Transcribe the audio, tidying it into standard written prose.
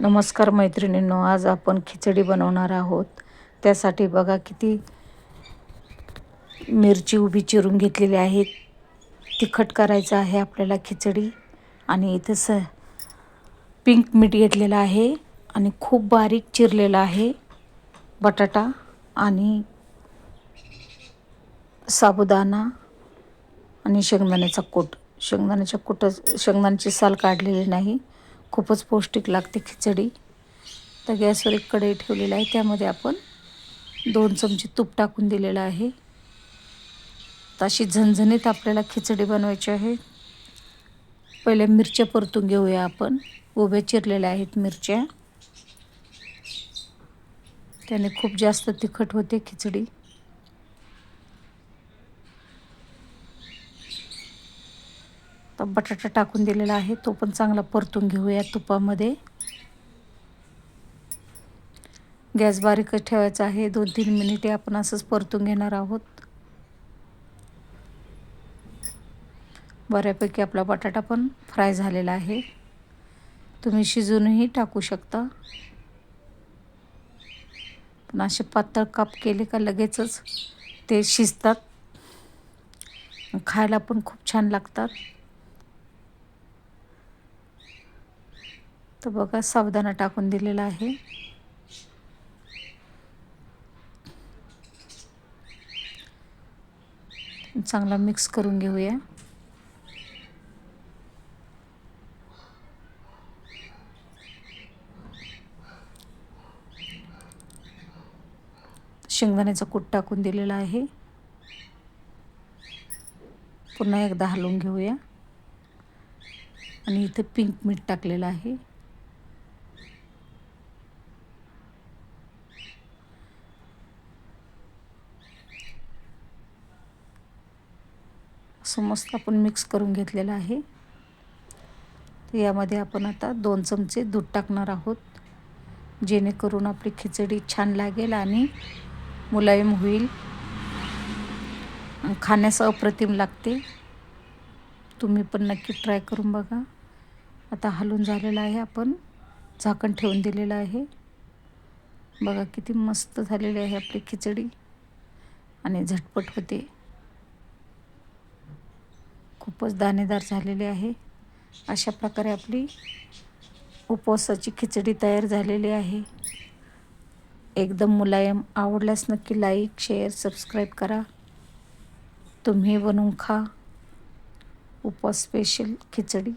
नमस्कार मैत्रिणींनो, आज आपण खिचडी बनवणार आहोत. त्यासाठी बघा किती मिरची उभी चिरून घेतलेली आहे. तिखट करायचं आहे आपल्याला खिचडी. आणि इथं पिंक मीठ घेतलेलं आहे आणि खूप बारीक चिरलेला आहे बटाटा आणि साबुदाणा आणि शेंगदाण्याचा कूट. शेंगदाण्याची साल काढलेली नाही. खूपच पौष्टिक लागते खिचडी. तर गॅसवर एक कढई ठेवलेली आहे. त्यामध्ये आपण 2 चमचे तूप टाकून दिलेलं आहे. तर अशी झणझणीत आपल्याला खिचडी बनवायची आहे. पहिले मिरच्या परतून घेऊया आपण. उभ्या चिरलेल्या आहेत मिरच्या. त्याने खूप जास्त तिखट होते खिचडी. तर बटाटा टाकून दिलेला आहे, तो पण चांगला परतून घेऊया तुपामध्ये. गॅस बारीकच ठेवायचा आहे. 2-3 मिनिटे आपण असंच परतून घेणार आहोत. बऱ्यापैकी आपला बटाटा पण फ्राय झालेला आहे. तुम्ही शिजवूनही टाकू शकता, पण असे पातळ काप केले का लगेचच ते शिजतात. खायला पण खूप छान लागतात. तर बघा, साबुदाणा टाकून दिलेला आहे. चांगला मिक्स करून घेऊया. शेंगदाण्याचा कूट टाकून दिलेला आहे. पुन्हा एकदा हलवून घेऊया. आणि इथे पिंक मीठ टाकलेलं आहे. असं मस्त आपण मिक्स करून घेतलेलं आहे. यामध्ये आपण आता 2 चमचे दूध टाकणार आहोत, जेणेकरून आपली खिचडी छान लागेल आणि मुलायम होईल. खाण्यास अप्रतिम लागते. तुम्ही पण नक्की ट्राय करून बघा. आता हलून झालेलं आहे. आपण झाकण ठेवून दिलेलं आहे. बघा किती मस्त झालेली आहे आपली खिचडी आणि झटपट होते. खूपच दाणेदार झालेली आहे. अशा प्रकारे आपली उपवासाची खिचडी तयार झालेली आहे. एकदम मुलायम. आवडल्यास नक्की लाईक, शेअर, सबस्क्राईब करा. तुम्ही बनवून खा उपवास स्पेशल खिचडी.